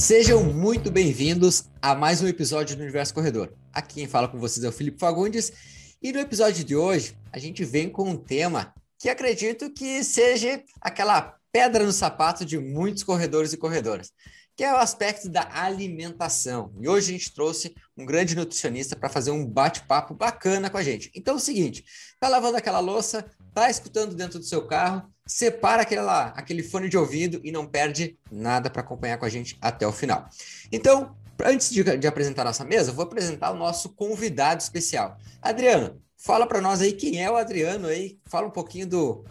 Sejam muito bem-vindos a mais um episódio do Universo Corredor. Aqui quem fala com vocês é o Felipe Fagundes e no episódio de hoje a gente vem com um tema que acredito que seja aquela pedra no sapato de muitos corredores e corredoras, que é o aspecto da alimentação. E hoje a gente trouxe um grande nutricionista para fazer um bate-papo bacana com a gente. Então é o seguinte, tá lavando aquela louça, tá escutando dentro do seu carro, separa aquele fone de ouvido e não perde nada para acompanhar com a gente até o final. Então, antes de apresentar a nossa mesa, eu vou apresentar o nosso convidado especial. Adriano, fala para nós aí quem é o Adriano aí, fala um pouquinho do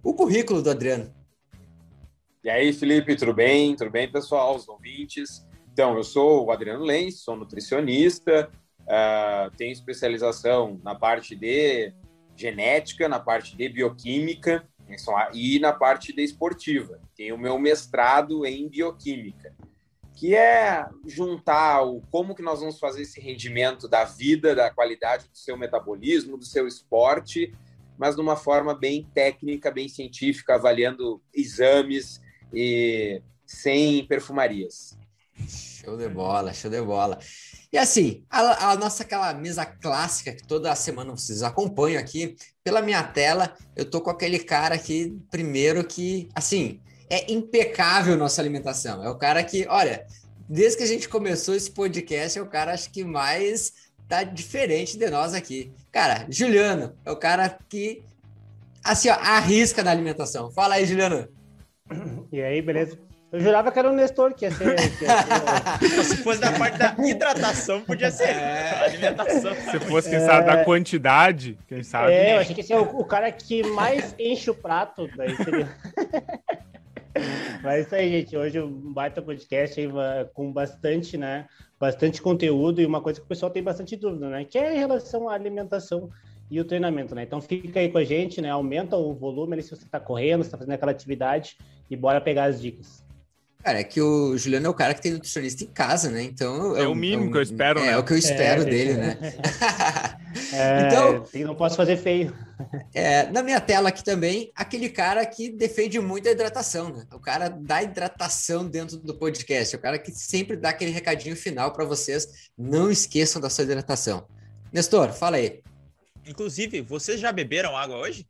o currículo do Adriano. E aí, Felipe, tudo bem? Tudo bem, pessoal, os ouvintes? Então, eu sou o Adriano Lenz, sou nutricionista, tenho especialização na parte de genética, na parte de bioquímica e na parte de esportiva. Tenho o meu mestrado em bioquímica, que é juntar como que nós vamos fazer esse rendimento da vida, da qualidade do seu metabolismo, do seu esporte, mas de uma forma bem técnica, bem científica, avaliando exames e sem perfumarias. Show de bola, show de bola. E assim, a nossa aquela mesa clássica que toda semana vocês acompanham aqui, pela minha tela, eu tô com aquele cara aqui, primeiro que, assim, é impecável nossa alimentação. É o cara que, olha, desde que a gente começou esse podcast, é o cara, acho que mais tá diferente de nós aqui. Cara, Juliano, é o cara que, assim, ó, arrisca na alimentação. Fala aí, Juliano. E aí, beleza? Eu jurava que era o Nestor que ia ser... Se fosse da parte da hidratação, podia ser alimentação. Se fosse, quem sabe, da quantidade, quem sabe. Eu achei que esse é o cara que mais enche o prato. Daí seria... Mas é isso aí, gente. Hoje um baita podcast aí, com bastante, né? Bastante conteúdo e uma coisa que o pessoal tem bastante dúvida, né? Que é em relação à alimentação e o treinamento, né? Então fica aí com a gente, né? Aumenta o volume ali se você tá correndo, se tá fazendo aquela atividade e bora pegar as dicas. Cara, é que o Juliano é o cara que tem nutricionista em casa, né? Então... É o mínimo que eu espero, né? É o que eu espero dele, né? Então... Não posso fazer feio. Na minha tela aqui também, aquele cara que defende muito a hidratação, né? O cara da hidratação dentro do podcast. O cara que sempre dá aquele recadinho final para vocês. Não esqueçam da sua hidratação. Nestor, fala aí. Inclusive, vocês já beberam água hoje?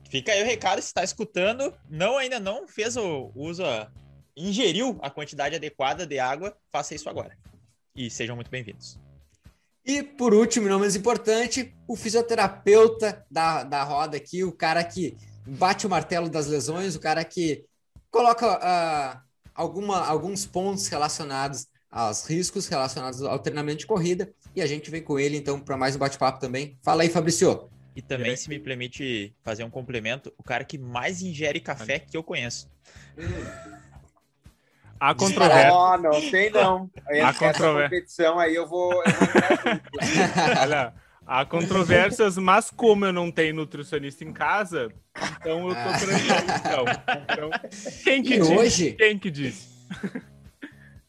Fica aí o recado, se está escutando, ainda não fez o uso... ingeriu a quantidade adequada de água, faça isso agora. E sejam muito bem-vindos. E, por último, não menos importante, o fisioterapeuta da roda aqui, o cara que bate o martelo das lesões, o cara que coloca alguns pontos relacionados aos riscos relacionados ao treinamento de corrida. E a gente vem com ele, então, para mais um bate-papo também. Fala aí, Fabrício. E também, se me permite fazer um complemento, o cara que mais ingere café que eu conheço. A controvérsia. Não sei não. Essa competição aí eu vou Olha, há controvérsias, mas como eu não tenho nutricionista em casa, então eu tô tranquilo. Então, quem que disse?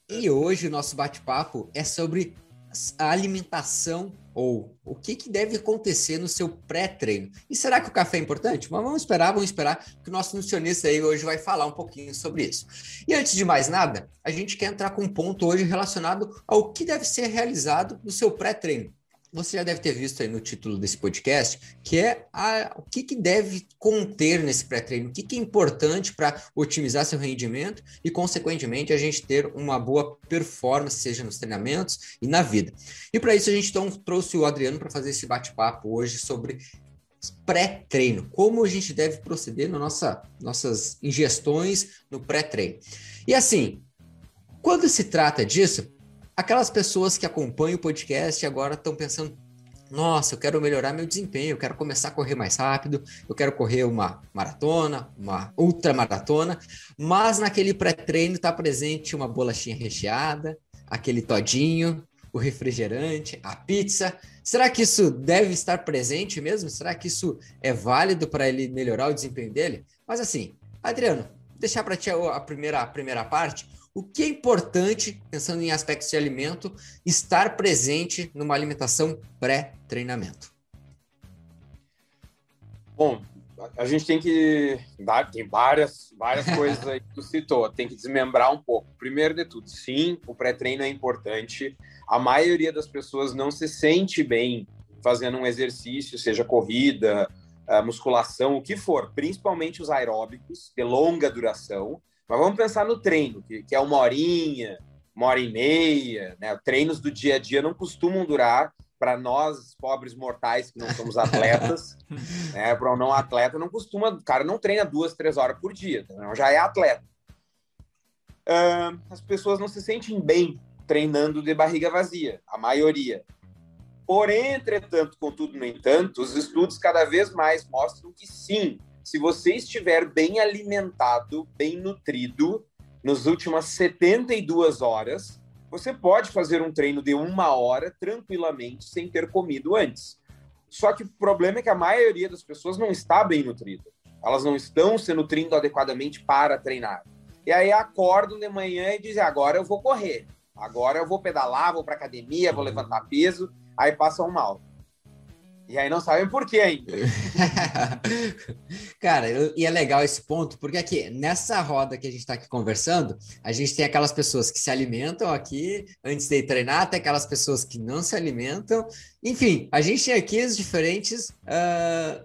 E hoje o nosso bate-papo é sobre a alimentação ou o que deve acontecer no seu pré-treino. E será que o café é importante? Mas vamos esperar que o nosso nutricionista aí hoje vai falar um pouquinho sobre isso. E antes de mais nada, a gente quer entrar com um ponto hoje relacionado ao que deve ser realizado no seu pré-treino. Você já deve ter visto aí no título desse podcast, que é o que deve conter nesse pré-treino, o que é importante para otimizar seu rendimento e, consequentemente, a gente ter uma boa performance, seja nos treinamentos e na vida. E para isso a gente então trouxe o Adriano para fazer esse bate-papo hoje sobre pré-treino, como a gente deve proceder nas nossas ingestões no pré-treino. E assim, quando se trata disso, aquelas pessoas que acompanham o podcast agora estão pensando, nossa, eu quero melhorar meu desempenho, eu quero começar a correr mais rápido, eu quero correr uma maratona, uma ultramaratona, mas naquele pré-treino está presente uma bolachinha recheada, aquele todinho, o refrigerante, a pizza. Será que isso deve estar presente mesmo? Será que isso é válido para ele melhorar o desempenho dele? Mas assim, Adriano, deixar para ti a primeira parte. O que é importante, pensando em aspectos de alimento, estar presente numa alimentação pré-treinamento? Bom, a gente tem que... Tem várias coisas aí que tu citou. Tem que desmembrar um pouco. Primeiro de tudo, sim, o pré-treino é importante. A maioria das pessoas não se sente bem fazendo um exercício, seja corrida, musculação, o que for. Principalmente os aeróbicos, de longa duração. Mas vamos pensar no treino, que é 1 horinha, 1h30, né? Treinos do dia a dia não costumam durar, para nós, pobres mortais que não somos atletas, né? Para um não atleta, não costuma, o cara não treina 2, 3 horas por dia, então já é atleta. As pessoas não se sentem bem treinando de barriga vazia, a maioria. Porém, entretanto, contudo, no entanto, os estudos cada vez mais mostram que sim, se você estiver bem alimentado, bem nutrido, nas últimas 72 horas, você pode fazer um treino de 1 hora tranquilamente, sem ter comido antes. Só que o problema é que a maioria das pessoas não está bem nutrida. Elas não estão se nutrindo adequadamente para treinar. E aí acordam de manhã e dizem, agora eu vou correr, agora eu vou pedalar, vou para academia, vou levantar peso, aí passam mal. E aí não sabem por quê ainda. Cara, e é legal esse ponto, porque aqui, nessa roda que a gente está aqui conversando, a gente tem aquelas pessoas que se alimentam aqui antes de treinar, tem aquelas pessoas que não se alimentam. Enfim, a gente tem aqui as diferentes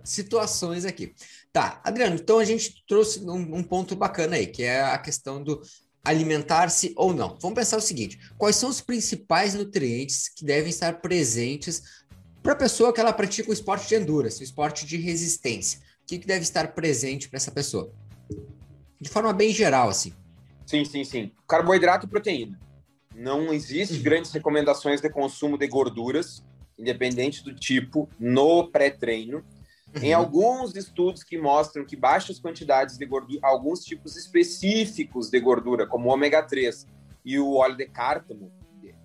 situações aqui. Tá, Adriano, então a gente trouxe um ponto bacana aí, que é a questão do alimentar-se ou não. Vamos pensar o seguinte, quais são os principais nutrientes que devem estar presentes para a pessoa que ela pratica o esporte de endurance, o esporte de resistência? O que deve estar presente para essa pessoa? De forma bem geral, assim. Sim. Carboidrato e proteína. Não existe grandes recomendações de consumo de gorduras, independente do tipo, no pré-treino. Em alguns estudos que mostram que baixas quantidades de gordura, alguns tipos específicos de gordura, como o ômega 3 e o óleo de cártamo,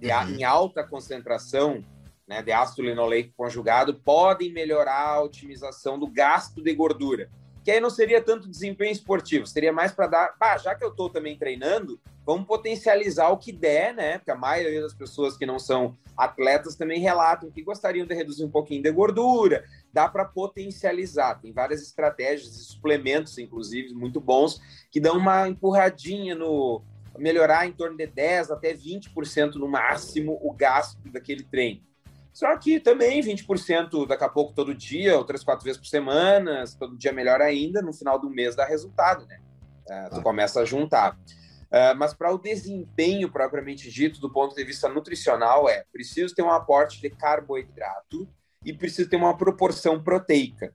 em alta concentração, né, de ácido linoleico conjugado, podem melhorar a otimização do gasto de gordura. Que aí não seria tanto desempenho esportivo, seria mais para dar... já que eu estou também treinando, vamos potencializar o que der, né? Porque a maioria das pessoas que não são atletas também relatam que gostariam de reduzir um pouquinho de gordura. Dá para potencializar. Tem várias estratégias e suplementos, inclusive, muito bons, que dão uma empurradinha no... melhorar em torno de 10% até 20% no máximo o gasto daquele treino. Só que também 20% daqui a pouco todo dia, ou 3, 4 vezes por semana, todo dia melhor ainda, no final do mês dá resultado, né? Tu começa a juntar. Mas para o desempenho propriamente dito, do ponto de vista nutricional, preciso ter um aporte de carboidrato e preciso ter uma proporção proteica.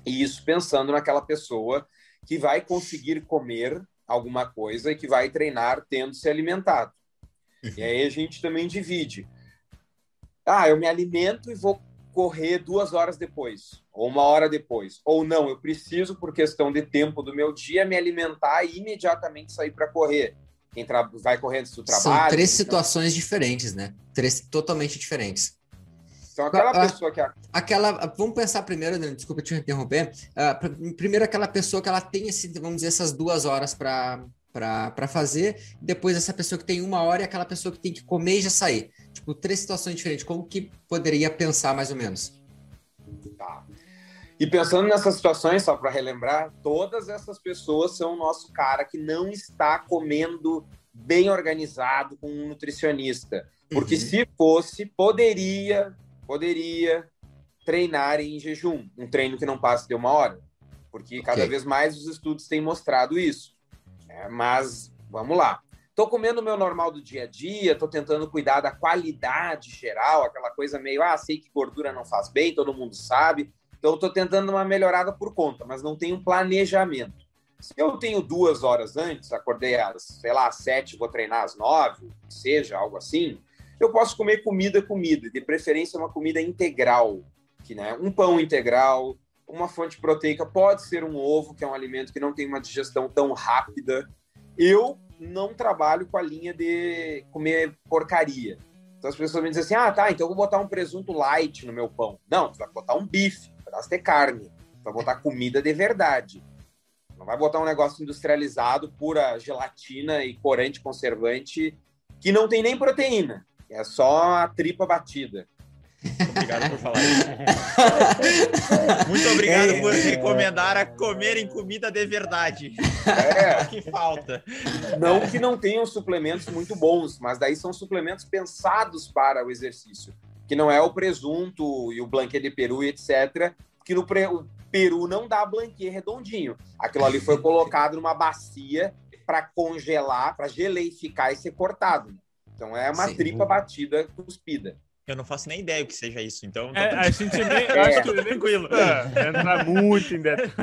E isso pensando naquela pessoa que vai conseguir comer alguma coisa e que vai treinar tendo se alimentado. E aí a gente também divide. Eu me alimento e vou correr 2 horas depois, ou 1 hora depois. Ou não, eu preciso, por questão de tempo do meu dia, me alimentar e imediatamente sair para correr. Quem vai correr antes do trabalho... São 3 situações diferentes, né? 3 totalmente diferentes. Então, aquela pessoa que... Vamos pensar primeiro, desculpa te interromper. Primeiro, aquela pessoa que ela tem, vamos dizer, essas 2 horas para fazer, depois essa pessoa que tem 1 hora e aquela pessoa que tem que comer e já sair. Tipo, 3 situações diferentes. Como que poderia pensar, mais ou menos? Tá. E pensando nessas situações, só para relembrar, todas essas pessoas são o nosso cara que não está comendo bem organizado com um nutricionista. Porque se fosse, poderia treinar em jejum. Um treino que não passe de 1 hora. Porque cada vez mais os estudos têm mostrado isso. Mas, vamos lá. Estou comendo o meu normal do dia a dia, estou tentando cuidar da qualidade geral, aquela coisa meio, sei que gordura não faz bem, todo mundo sabe. Então, estou tentando uma melhorada por conta, mas não tenho um planejamento. Se eu tenho 2 horas antes, acordei às 7, vou treinar às 9, seja algo assim, eu posso comer comida, de preferência uma comida integral, que, né, um pão integral, uma fonte proteica, pode ser um ovo, que é um alimento que não tem uma digestão tão rápida. Eu não trabalho com a linha de comer porcaria. Então as pessoas me dizem assim, então eu vou botar um presunto light no meu pão. Não, tu vai botar um bife, um pedaço de carne, tu vai botar comida de verdade. Não vai botar um negócio industrializado, pura gelatina e corante conservante, que não tem nem proteína, é só a tripa batida. Obrigado por falar isso. Muito obrigado por recomendar a comerem comida de verdade. É o que falta. Não que não tenham suplementos muito bons, mas daí são suplementos pensados para o exercício, que não é o presunto e o blanquê de peru, etc., que o peru não dá blanquê redondinho. Aquilo ali foi colocado numa bacia para congelar, para geleificar e ser cortado. Então é uma tripa batida cuspida. Eu não faço nem ideia o que seja isso, então... A gente nem... Eu acho que tranquilo. Entra muito em detalhe.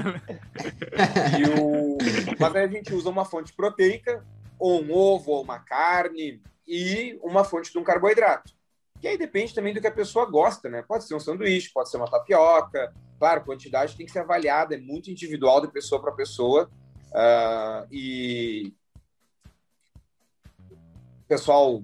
Mas aí a gente usa uma fonte proteica, ou um ovo, ou uma carne, e uma fonte de um carboidrato. Que aí depende também do que a pessoa gosta, né? Pode ser um sanduíche, pode ser uma tapioca. Claro, a quantidade tem que ser avaliada, é muito individual de pessoa para pessoa. E o pessoal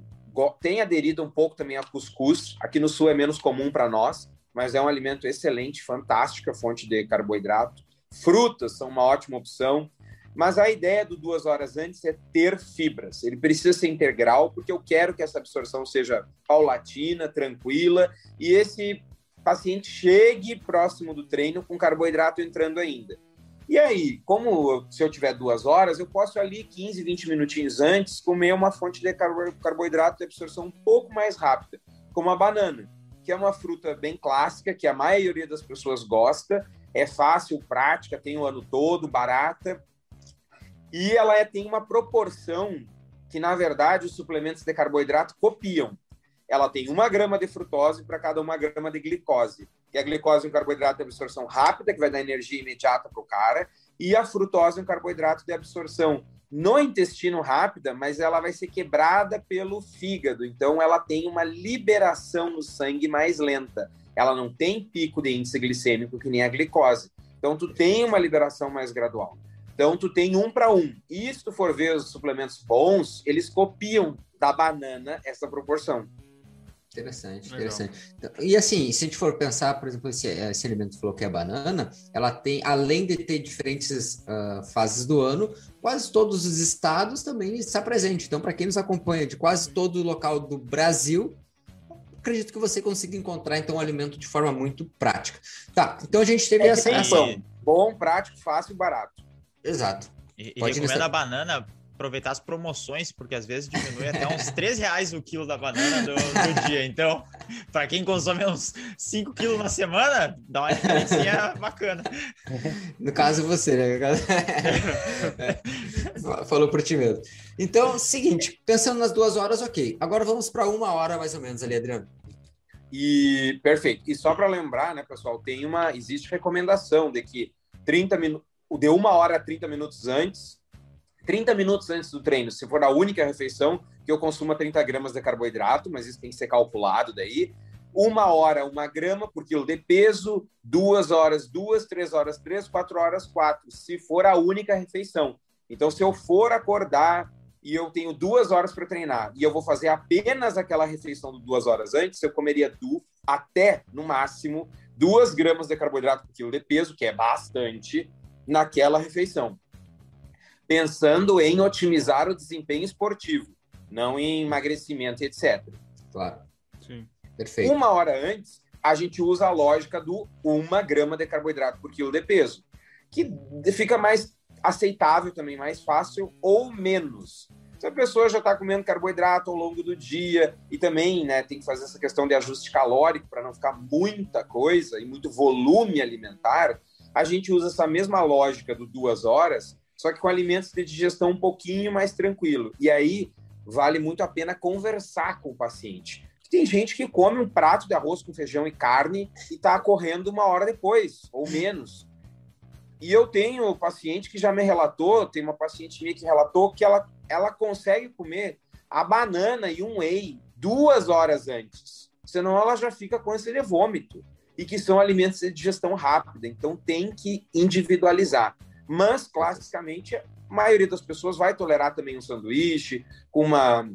tem aderido um pouco também a cuscuz. Aqui no Sul é menos comum para nós, mas é um alimento excelente, fantástica fonte de carboidrato. Frutas são uma ótima opção, mas a ideia do 2 horas antes é ter fibras. Ele precisa ser integral, porque eu quero que essa absorção seja paulatina, tranquila, e esse paciente chegue próximo do treino com carboidrato entrando ainda. E aí, se eu tiver 2 horas, eu posso ali 15, 20 minutinhos antes comer uma fonte de carboidrato de absorção um pouco mais rápida, como a banana, que é uma fruta bem clássica, que a maioria das pessoas gosta, é fácil, prática, tem o ano todo, barata, e ela tem uma proporção que, na verdade, os suplementos de carboidrato copiam. Ela tem 1 grama de frutose para cada 1 grama de glicose. E a glicose é um carboidrato de absorção rápida, que vai dar energia imediata para o cara, e a frutose é um carboidrato de absorção no intestino rápida, mas ela vai ser quebrada pelo fígado. Então, ela tem uma liberação no sangue mais lenta. Ela não tem pico de índice glicêmico que nem a glicose. Então, tu tem uma liberação mais gradual. Então, tu tem 1 para 1. E se tu for ver os suplementos bons, eles copiam da banana essa proporção. Interessante. Então, e assim, se a gente for pensar, por exemplo, esse alimento que falou que é a banana, ela tem, além de ter diferentes fases do ano, quase todos os estados também está presente. Então, para quem nos acompanha de quase todo o local do Brasil, acredito que você consiga encontrar, então, o alimento de forma muito prática. Tá, então a gente teve essa... Bom, prático, fácil e barato. Exato. E recomendo a banana... aproveitar as promoções, porque às vezes diminui até uns R$3 o quilo da banana do dia. Então, para quem consome uns 5 quilos na semana, dá uma diferencinha bacana. No caso, você, né? Falou por ti mesmo. Então, seguinte, pensando nas 2 horas, ok. Agora vamos para 1 hora mais ou menos ali, Adriano. E perfeito. E só para lembrar, né, pessoal, existe recomendação de que 1 hora a 30 minutos antes, 30 minutos antes do treino, se for a única refeição, que eu consuma 30 gramas de carboidrato, mas isso tem que ser calculado daí. 1 hora, 1 grama por quilo de peso, 2 horas, 2, 3 horas, 3, 4 horas, 4, se for a única refeição. Então, se eu for acordar e eu tenho 2 horas para treinar e eu vou fazer apenas aquela refeição de 2 horas antes, eu comeria até, no máximo, 2 gramas de carboidrato por quilo de peso, que é bastante, naquela refeição. Pensando em otimizar o desempenho esportivo, não em emagrecimento, etc. Claro. Sim. Perfeito. 1 hora antes, a gente usa a lógica do 1 grama de carboidrato por quilo de peso, que fica mais aceitável também, mais fácil ou menos. Se a pessoa já está comendo carboidrato ao longo do dia e também, né, tem que fazer essa questão de ajuste calórico para não ficar muita coisa e muito volume alimentar, a gente usa essa mesma lógica do 2 horas, só que com alimentos de digestão um pouquinho mais tranquilo. E aí, vale muito a pena conversar com o paciente. Tem gente que come um prato de arroz com feijão e carne e está correndo 1 hora depois, ou menos. E eu tenho paciente que já me relatou, tem uma paciente minha que relatou que ela consegue comer a banana e um whey 2 horas antes. Senão ela já fica com ânsia de vômito. E que são alimentos de digestão rápida. Então, tem que individualizar. Mas, classicamente, a maioria das pessoas vai tolerar também um sanduíche com uma...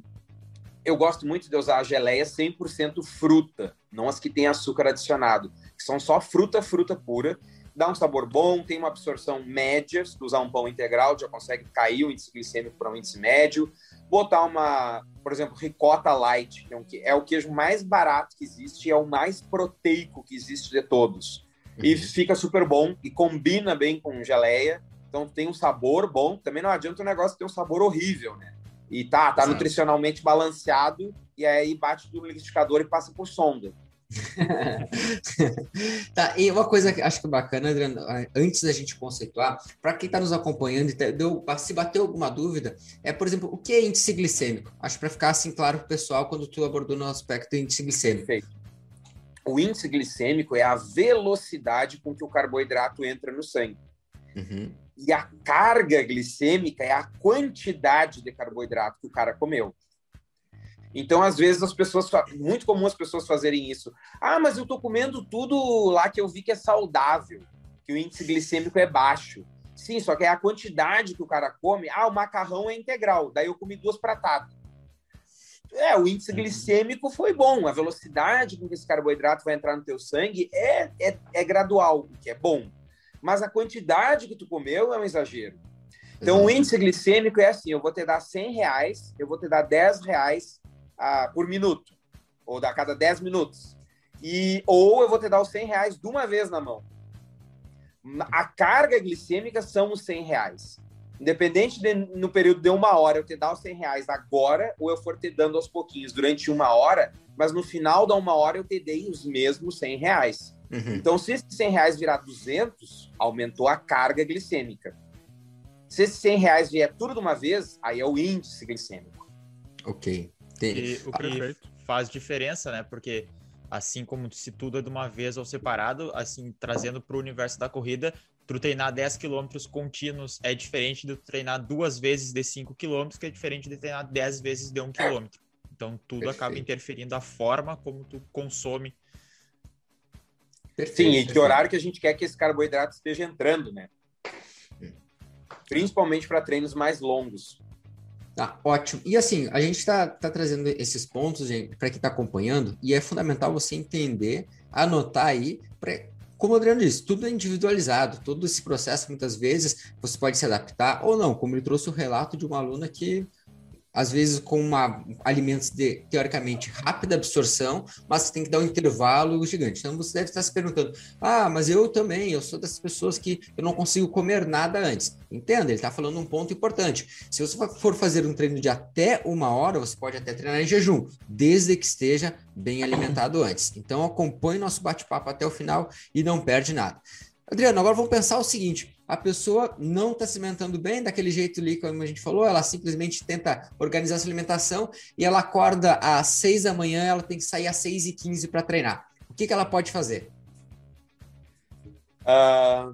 Eu gosto muito de usar a geleia 100% fruta, não as que têm açúcar adicionado, que são só fruta pura, dá um sabor bom, tem uma absorção média. Se tu usar um pão integral, já consegue cair o índice glicêmico para um índice médio. Botar por exemplo, ricota light, que é o queijo mais barato que existe e é o mais proteico que existe de todos. E fica super bom e combina bem com geleia. Então tem um sabor bom. Também não adianta o negócio ter um sabor horrível, né? E tá nutricionalmente balanceado, e aí bate do liquidificador e passa por sonda. Tá, e uma coisa que acho que é bacana, Adriano, antes da gente conceituar, para quem está nos acompanhando e se bateu alguma dúvida, por exemplo, o que é índice glicêmico? Acho para ficar assim claro para o pessoal quando tu abordou no aspecto do índice glicêmico. Perfeito. O índice glicêmico é a velocidade com que o carboidrato entra no sangue. E a carga glicêmica é a quantidade de carboidrato que o cara comeu. Então, às vezes, muito comum as pessoas fazerem isso. Ah, mas eu tô comendo tudo lá que eu vi que é saudável, que o índice glicêmico é baixo. Sim, só que é a quantidade que o cara come. Ah, o macarrão é integral, daí eu comi 2 pratadas. O índice glicêmico foi bom. A velocidade com que esse carboidrato vai entrar no teu sangue é gradual, o que é bom. Mas a quantidade que tu comeu é um exagero. Então, o índice glicêmico é assim, eu vou te dar R$100, eu vou te dar R$10 por minuto, ou a cada 10 minutos. Ou eu vou te dar os R$100 de uma vez na mão. A carga glicêmica são os R$100. Independente no período de 1 hora eu te dar os R$100 agora, ou eu for te dando aos pouquinhos durante 1 hora, mas no final da 1 hora eu te dei os mesmos R$100. Então, se esses R$100 virar 200, aumentou a carga glicêmica. Se esses R$100 vier tudo de uma vez, aí é o índice glicêmico. Ok. E o que faz diferença, né? Porque assim como se tudo é de uma vez ou separado, assim, trazendo para o universo da corrida, tu treinar 10 quilômetros contínuos é diferente de tu treinar 2 vezes de 5 quilômetros, que é diferente de treinar 10 vezes de 1 quilômetro. Então, tudo acaba interferindo a forma como tu consome. Sim, e que horário que a gente quer que esse carboidrato esteja entrando, né? Principalmente para treinos mais longos. Tá, ótimo. E assim, a gente tá trazendo esses pontos, gente, para quem está acompanhando, e é fundamental você entender, anotar aí, como o Adriano disse, tudo é individualizado, todo esse processo, muitas vezes, você pode se adaptar ou não, como ele trouxe o relato de uma aluna que às vezes com alimentos de, teoricamente, rápida absorção, mas você tem que dar um intervalo gigante. Então, você deve estar se perguntando, mas eu sou dessas pessoas que eu não consigo comer nada antes. Entenda, ele está falando um ponto importante. Se você for fazer um treino de até 1 hora, você pode até treinar em jejum, desde que esteja bem alimentado antes. Então, acompanhe nosso bate-papo até o final e não perde nada. Adriano, agora vamos pensar o seguinte, a pessoa não está se alimentando bem, daquele jeito ali, como a gente falou, ela simplesmente tenta organizar sua alimentação e ela acorda às 6 da manhã, ela tem que sair às 6h15 para treinar. O que ela pode fazer? Para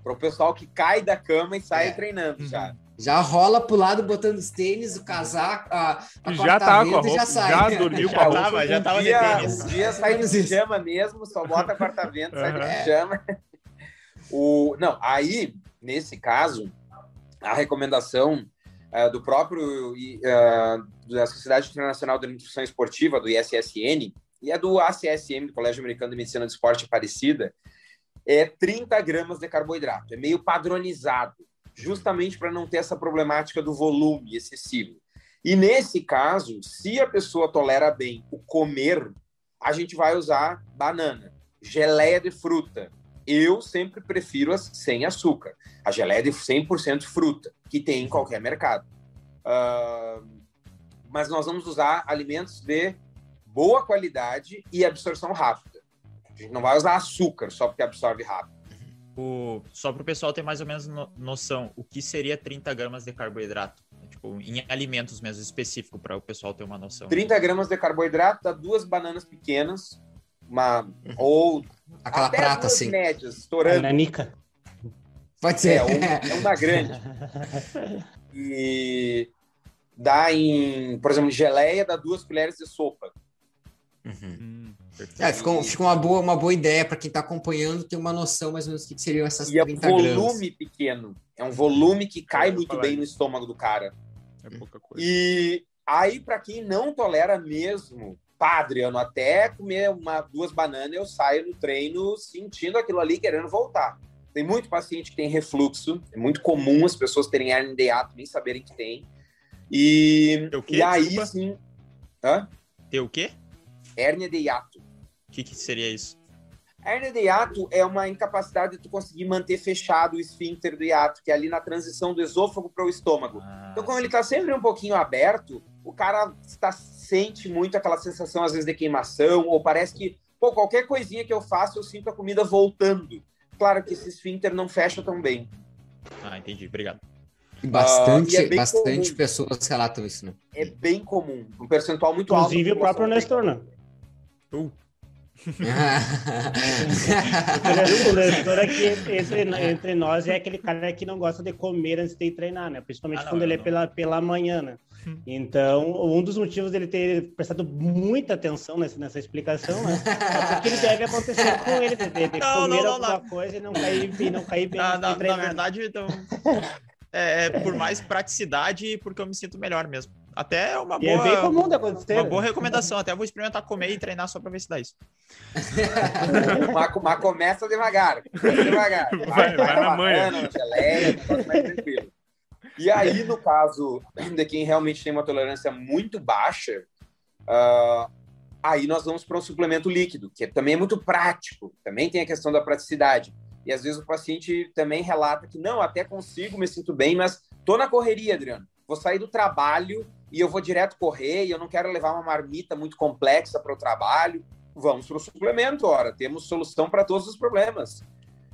o pessoal que cai da cama e sai treinando já. Já rola pro lado, botando os tênis, o casaco, a já tá com a roupa, já sai. já dormiu com a roupa. Já tava de tênis. Um dia sai de pijama mesmo, só bota quarta-vento, sai de pijama. Aí, nesse caso, a recomendação do próprio da Sociedade Internacional de Nutrição Esportiva, do ISSN, e é do ACSM, do Colégio Americano de Medicina do Esporte Aparecida, é 30 gramas de carboidrato. É meio padronizado, justamente para não ter essa problemática do volume excessivo. E nesse caso, se a pessoa tolera bem o comer, a gente vai usar banana, geleia de fruta. Eu sempre prefiro as sem açúcar. A geleia de 100% fruta, que tem em qualquer mercado. Mas nós vamos usar alimentos de boa qualidade e absorção rápida. A gente não vai usar açúcar só porque absorve rápido. Só para o pessoal ter mais ou menos noção, o que seria 30 gramas de carboidrato? Tipo, em alimentos mesmo, específico, para o pessoal ter uma noção. 30 gramas de carboidrato dá 2 bananas pequenas, ou aquela até prata, 2 assim. médias, estourando. Nanica. Pode ser. É uma grande. E dá por exemplo, geleia, dá 2 colheres de sopa. Fica uma boa ideia para quem está acompanhando ter uma noção mais ou menos do que seriam essas 30 gramas. E é um volume pequeno. É um volume que cai muito bem no estômago do cara. É pouca coisa. E aí, para quem não tolera mesmo pá, Adriano, até comer 2 bananas eu saio no treino sentindo aquilo ali, querendo voltar. Tem muito paciente que tem refluxo, é muito comum as pessoas terem hérnia de hiato, nem saberem que tem. E aí, desculpa? Sim... Hã? Tem o quê? Hérnia de hiato. O que seria isso? A hérnia de hiato é uma incapacidade de tu conseguir manter fechado o esfíncter do hiato, que é ali na transição do esôfago para o estômago. Então, como ele está sempre um pouquinho aberto, o cara sente muito aquela sensação, às vezes, de queimação, ou parece que, qualquer coisinha que eu faço, eu sinto a comida voltando. Claro que esse esfíncter não fecha tão bem. Entendi. Obrigado. Bastante pessoas relatam isso, né? É bem comum. Um percentual muito alto. Inclusive o próprio Nestor, né? O Nestor aqui entre nós é aquele cara que não gosta de comer antes de treinar, né? Principalmente quando ele é pela manhã, né? Então, um dos motivos dele ter prestado muita atenção nessa explicação, né? É porque ele deve acontecer com ele, de comer alguma coisa e não cair bem na verdade, então, por mais praticidade, porque eu me sinto melhor mesmo. Até é uma boa, é bem comum de acontecer. Uma boa recomendação. Até vou experimentar comer e treinar só para ver se dá isso. Mas começa devagar. Vai na manhã. Geleia, mais tranquilo. E aí, no caso de quem realmente tem uma tolerância muito baixa, aí nós vamos para um suplemento líquido, que também é muito prático. Também tem a questão da praticidade. E às vezes o paciente também relata que não, até consigo, me sinto bem, mas tô na correria, Adriano. Vou sair do trabalho e eu vou direto correr e eu não quero levar uma marmita muito complexa para o trabalho. Vamos para o suplemento, temos solução para todos os problemas.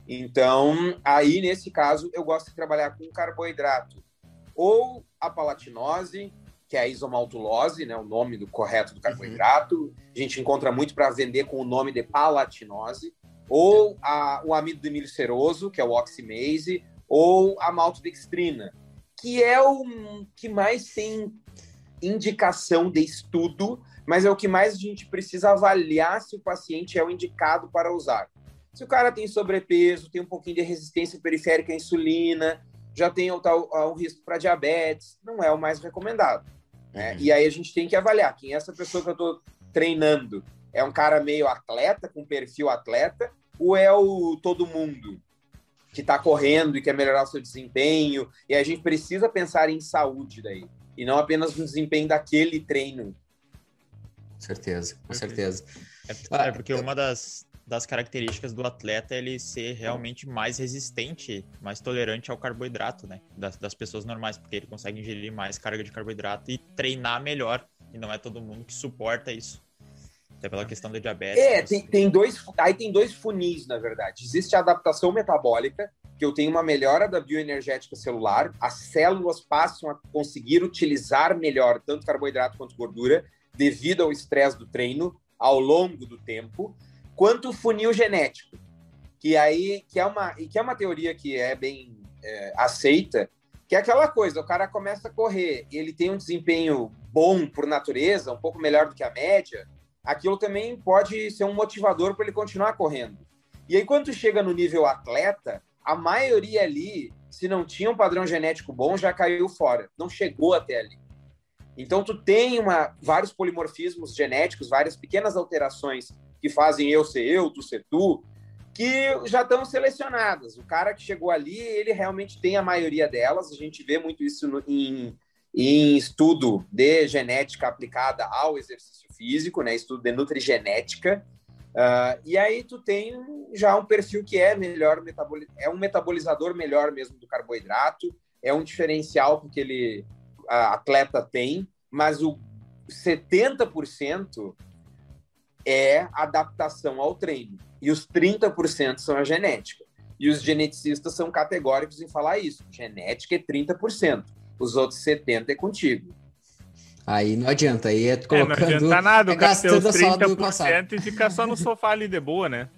Então, aí, nesse caso, eu gosto de trabalhar com carboidrato. Ou a palatinose, que é a isomaltulose, né, o nome correto do carboidrato. A gente encontra muito para vender com o nome de palatinose. Ou o amido demilceroso, que é o oximase, ou a maltodextrina, que é o que mais tem indicação de estudo, mas é o que mais a gente precisa avaliar se o paciente é o indicado para usar. Se o cara tem sobrepeso, tem um pouquinho de resistência periférica à insulina, já tem o risco para diabetes, não é o mais recomendado. Né? E aí a gente tem que avaliar quem é essa pessoa que eu estou treinando. É um cara meio atleta, com perfil atleta, ou é o todo mundo que está correndo e quer melhorar o seu desempenho? E a gente precisa pensar em saúde daí, e não apenas no desempenho daquele treino. Com certeza. Porque uma das características do atleta é ele ser realmente mais resistente, mais tolerante ao carboidrato, né? Das pessoas normais, porque ele consegue ingerir mais carga de carboidrato e treinar melhor, e não é todo mundo que suporta isso. Até pela questão da diabetes. Tem dois funis, na verdade. Existe a adaptação metabólica, que eu tenho uma melhora da bioenergética celular, as células passam a conseguir utilizar melhor tanto carboidrato quanto gordura, devido ao estresse do treino, ao longo do tempo, quanto o funil genético, que é uma teoria que é bem aceita, que é aquela coisa, o cara começa a correr, ele tem um desempenho bom por natureza, um pouco melhor do que a média, aquilo também pode ser um motivador para ele continuar correndo. E aí, quando chega no nível atleta, a maioria ali, se não tinha um padrão genético bom, já caiu fora, não chegou até ali. Então, tu tem vários polimorfismos genéticos, várias pequenas alterações que fazem eu ser eu, tu ser tu, que já estão selecionadas. O cara que chegou ali, ele realmente tem a maioria delas. A gente vê muito isso em estudo de genética aplicada ao exercício físico, né? Estudo de nutrigenética. E aí tu tem já um perfil que é melhor, é um metabolizador melhor mesmo do carboidrato, é um diferencial que aquele atleta tem, mas o 70% é adaptação ao treino, e os 30% são a genética. E os geneticistas são categóricos em falar isso. Genética é 30%, os outros 70% é contigo. Aí não adianta, aí é colocando... não adianta nada, o cara ter os 30% e ficar só no sofá ali de boa, né?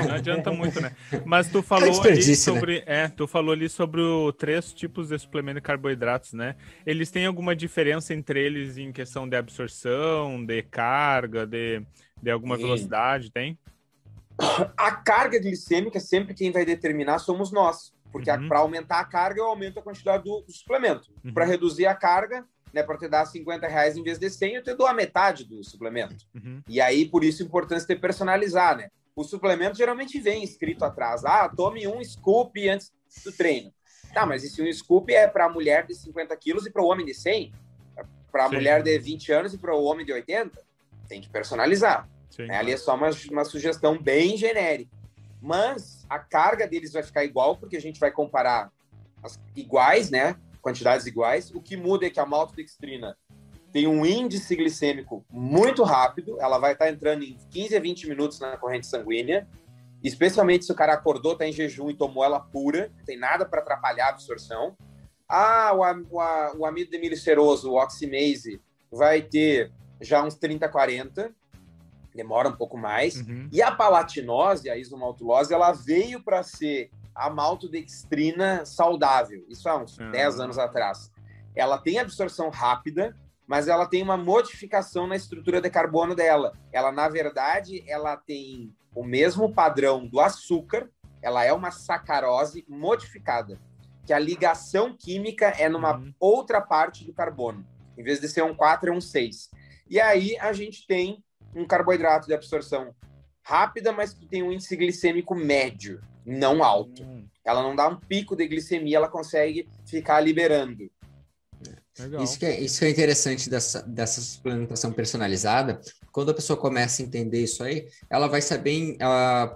Não adianta muito, né? Mas tu falou ali sobre... Né? Tu falou ali sobre os 3 tipos de suplemento de carboidratos, né? Eles têm alguma diferença entre eles em questão de absorção, de carga, de alguma velocidade, tem? A carga glicêmica, sempre quem vai determinar somos nós. Porque para aumentar a carga, eu aumento a quantidade do suplemento. Para reduzir a carga, né, para te dar R$50 em vez de 100, eu te dou a metade do suplemento. E aí, por isso, a importância de personalizar, né? O suplemento geralmente vem escrito atrás, tome um scoop antes do treino. Tá, mas e se um scoop é para a mulher de 50 quilos e para o homem de 100? Para a mulher de 20 anos e para o homem de 80? Tem que personalizar. Ali é só uma sugestão bem genérica. Mas a carga deles vai ficar igual, porque a gente vai comparar as iguais, né? Quantidades iguais. O que muda é que a maltodextrina tem um índice glicêmico muito rápido, ela vai estar entrando em 15 a 20 minutos na corrente sanguínea, especialmente se o cara acordou, está em jejum e tomou ela pura, não tem nada para atrapalhar a absorção. O amido demiliceroso, o oximase, vai ter já uns 30, 40, demora um pouco mais. E a palatinose, a isomaltulose, ela veio para ser a maltodextrina saudável, isso há uns 10 anos atrás. Ela tem absorção rápida, mas ela tem uma modificação na estrutura de carbono dela. Ela, na verdade, ela tem o mesmo padrão do açúcar, ela é uma sacarose modificada, que a ligação química é numa outra parte do carbono. Em vez de ser um 4, é um 6. E aí a gente tem um carboidrato de absorção rápida, mas que tem um índice glicêmico médio, não alto. Ela não dá um pico de glicemia, ela consegue ficar liberando. Isso que é interessante dessa suplementação personalizada. Quando a pessoa começa a entender isso aí, ela vai saber,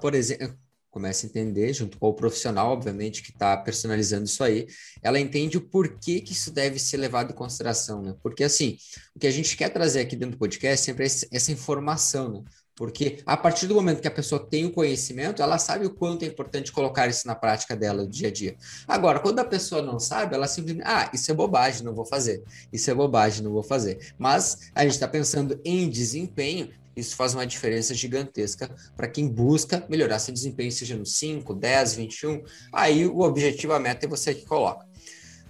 por exemplo, começa a entender, junto com o profissional, obviamente, que está personalizando isso aí, ela entende o porquê que isso deve ser levado em consideração, né? Porque, assim, o que a gente quer trazer aqui dentro do podcast sempre é essa informação, né? Porque a partir do momento que a pessoa tem o conhecimento, ela sabe o quanto é importante colocar isso na prática dela do dia a dia. Agora, quando a pessoa não sabe, ela simplesmente, isso é bobagem, não vou fazer. Isso é bobagem, não vou fazer. Mas a gente está pensando em desempenho, isso faz uma diferença gigantesca para quem busca melhorar seu desempenho, seja no 5, 10, 21. Aí o objetivo, a meta é você que coloca.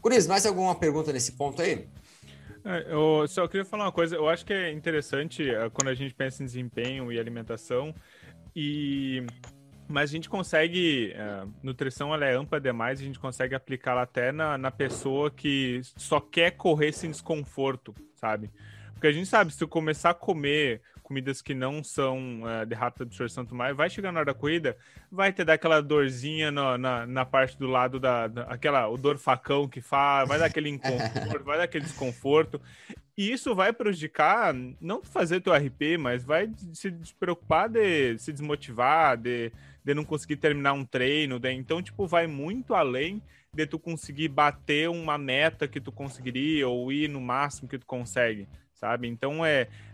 Cris, mais alguma pergunta nesse ponto aí? Eu só queria falar uma coisa, eu acho que é interessante quando a gente pensa em desempenho e alimentação, mas a gente consegue, nutrição ela é ampla demais, a gente consegue aplicá-la até na pessoa que só quer correr sem desconforto, sabe? Porque a gente sabe, se tu começar a comer comidas que não são de rápida absorção e tudo mais, vai chegar na hora da corrida, vai ter aquela dorzinha na parte do lado o dor facão que faz, vai dar aquele inconforto, vai dar aquele desconforto. E isso vai prejudicar, não fazer teu RP, mas vai se preocupar de se desmotivar, de não conseguir terminar um treino. Então, tipo, vai muito além de tu conseguir bater uma meta que tu conseguiria ou ir no máximo que tu consegue, sabe? Então,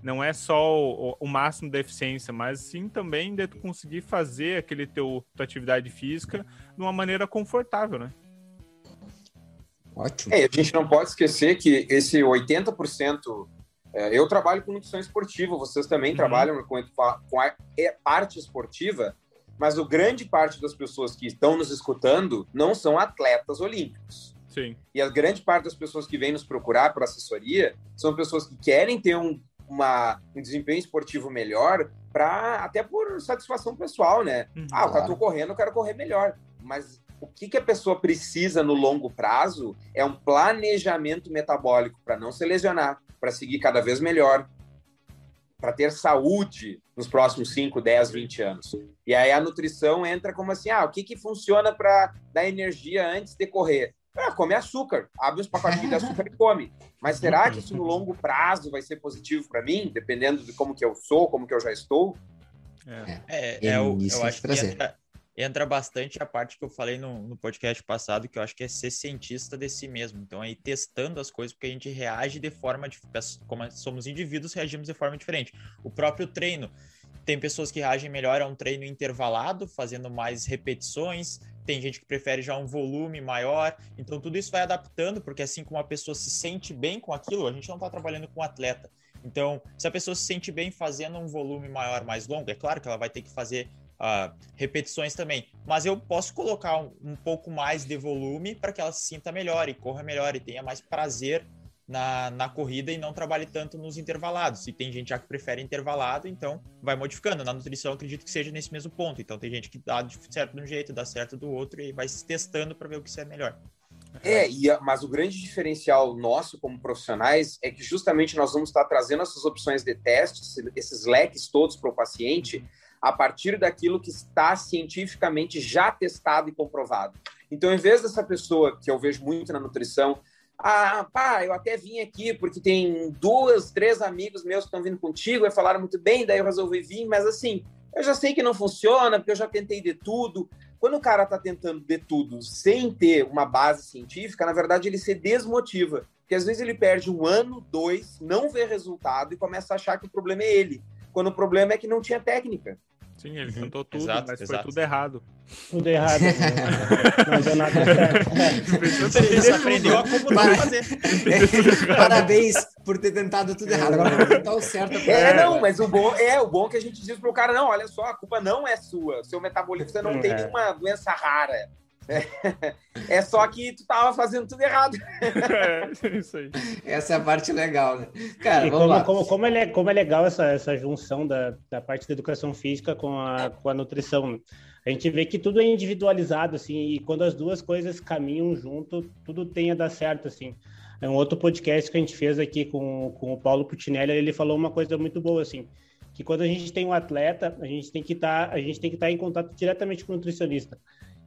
não é só o máximo da eficiência, mas sim também de tu conseguir fazer aquele tua atividade física de uma maneira confortável, né? Ótimo. A gente não pode esquecer que esse 80%... eu trabalho com nutrição esportiva, vocês também trabalham com a parte esportiva, mas a grande parte das pessoas que estão nos escutando não são atletas olímpicos. Sim. E a grande parte das pessoas que vêm nos procurar por assessoria são pessoas que querem ter um desempenho esportivo melhor, até por satisfação pessoal, né? Eu tô correndo, eu quero correr melhor. Mas o que a pessoa precisa no longo prazo é um planejamento metabólico para não se lesionar, para seguir cada vez melhor, para ter saúde nos próximos 5, 10, 20 anos. E aí a nutrição entra como assim, o que funciona para dar energia antes de correr? Come açúcar, abre uns pacotinhos de açúcar e come. Mas será que isso no longo prazo vai ser positivo para mim, dependendo de como que eu sou, como que eu já estou? Eu acho que entra bastante a parte que eu falei no podcast passado, que eu acho que é ser cientista de si mesmo. Então, aí testando as coisas, porque a gente reage de forma diferente. Como somos indivíduos, reagimos de forma diferente. O próprio treino. Tem pessoas que reagem melhor a um treino intervalado, fazendo mais repetições. Tem gente que prefere já um volume maior. Então, tudo isso vai adaptando, porque assim como a pessoa se sente bem com aquilo, a gente não está trabalhando com atleta. Então, se a pessoa se sente bem fazendo um volume maior, mais longo, é claro que ela vai ter que fazer repetições também. Mas eu posso colocar um pouco mais de volume para que ela se sinta melhor e corra melhor e tenha mais prazer na corrida e não trabalhe tanto nos intervalados. E tem gente já que prefere intervalado, então vai modificando. Na nutrição, acredito que seja nesse mesmo ponto. Então tem gente que dá certo de um jeito, dá certo do outro e vai se testando para ver o que é melhor. Mas o grande diferencial nosso como profissionais é que justamente nós vamos estar trazendo essas opções de testes, esses leques todos para o paciente, a partir daquilo que está cientificamente já testado e comprovado. Então, em vez dessa pessoa, que eu vejo muito na nutrição, eu até vim aqui porque tem 2, 3 amigos meus que estão vindo contigo e falaram muito bem, daí eu resolvi vir, mas assim, eu já sei que não funciona, porque eu já tentei de tudo. Quando o cara está tentando de tudo sem ter uma base científica, na verdade ele se desmotiva, porque às vezes ele perde 1 ano, 2, não vê resultado e começa a achar que o problema é ele, quando o problema é que não tinha técnica. Sim, ele tentou tudo, mas foi tudo errado. Tudo errado. Não deu nada certo. Você aprendeu a como não fazer. Parabéns por ter tentado tudo errado. Agora vou tentar o certo. Mas o bom é que a gente diz pro cara, não, olha só, a culpa não é sua. Seu metabolismo, você não tem nenhuma doença rara. É só que tu tava fazendo tudo errado. Isso aí. Essa é a parte legal, né? Cara, como é legal essa junção da parte da educação física com a nutrição. A gente vê que tudo é individualizado, assim, e quando as duas coisas caminham junto, tudo tem a dar certo, assim. É um outro podcast que a gente fez aqui com o Paulo Putinelli, ele falou uma coisa muito boa, assim, que quando a gente tem um atleta, a gente tem que estar em contato diretamente com o nutricionista.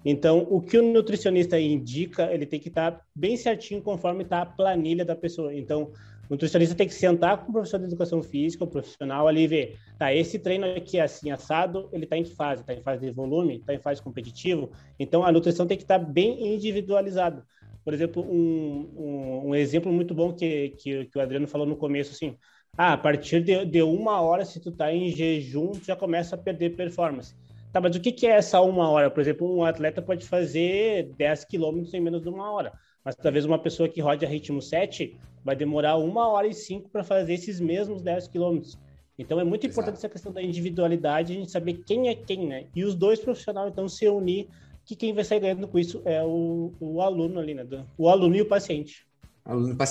Então, o que o nutricionista indica, ele tem que estar bem certinho conforme está a planilha da pessoa. Então, o nutricionista tem que sentar com o professor de educação física, o profissional ali, e ver, esse treino aqui é assim, assado, ele está em que fase? Está em fase de volume? Está em fase competitivo? Então, a nutrição tem que estar bem individualizada. Por exemplo, um exemplo muito bom que o Adriano falou no começo, assim, a partir de 1 hora, se tu está em jejum, tu já começa a perder performance. Tá, mas o que é essa 1 hora? Por exemplo, um atleta pode fazer 10 quilômetros em menos de 1 hora, mas talvez uma pessoa que rode a ritmo 7 vai demorar 1 hora e 5 para fazer esses mesmos 10 quilômetros. Então é muito importante essa questão da individualidade, a gente saber quem é quem, né? E os dois profissionais, então, se unir, que quem vai sair ganhando com isso é o aluno ali, né? O aluno e o paciente.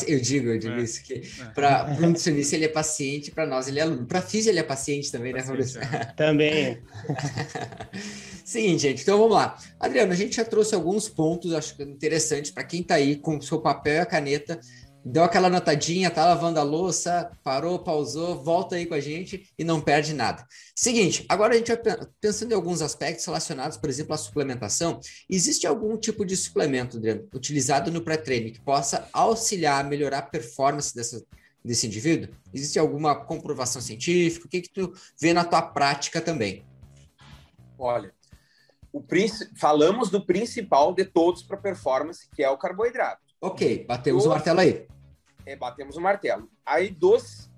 Eu digo isso, que para o nutricionista ele é paciente, para nós ele é aluno. Para físico ele é paciente também, né, Fabrício? Também. Seguinte, gente, então vamos lá. Adriano, a gente já trouxe alguns pontos, acho interessantes para quem está aí com o seu papel e a caneta, deu aquela notadinha, tá lavando a louça, parou, pausou, volta aí com a gente e não perde nada. Seguinte, agora a gente vai pensando em alguns aspectos relacionados, por exemplo, à suplementação. Existe algum tipo de suplemento, Adriano, utilizado no pré-treino que possa auxiliar a melhorar a performance desse indivíduo? Existe alguma comprovação científica? O que tu vê na tua prática também? Olha, falamos do principal de todos para performance, que é o carboidrato. Ok, batemos o martelo aí. Batemos o martelo. Aí, dos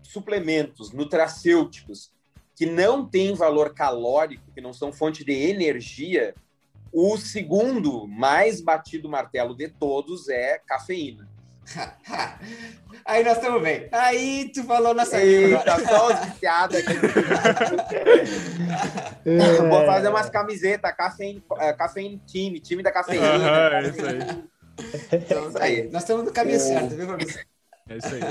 suplementos nutracêuticos que não têm valor calórico, que não são fonte de energia, o segundo mais batido martelo de todos é cafeína. Aí nós estamos bem. Aí tu falou na saída. Tá só as viciadas aqui. Vou fazer umas camisetas, cafeína time da cafeína. É isso aí. Então, nós estamos no caminho certo, viu, Fabrício? É isso aí.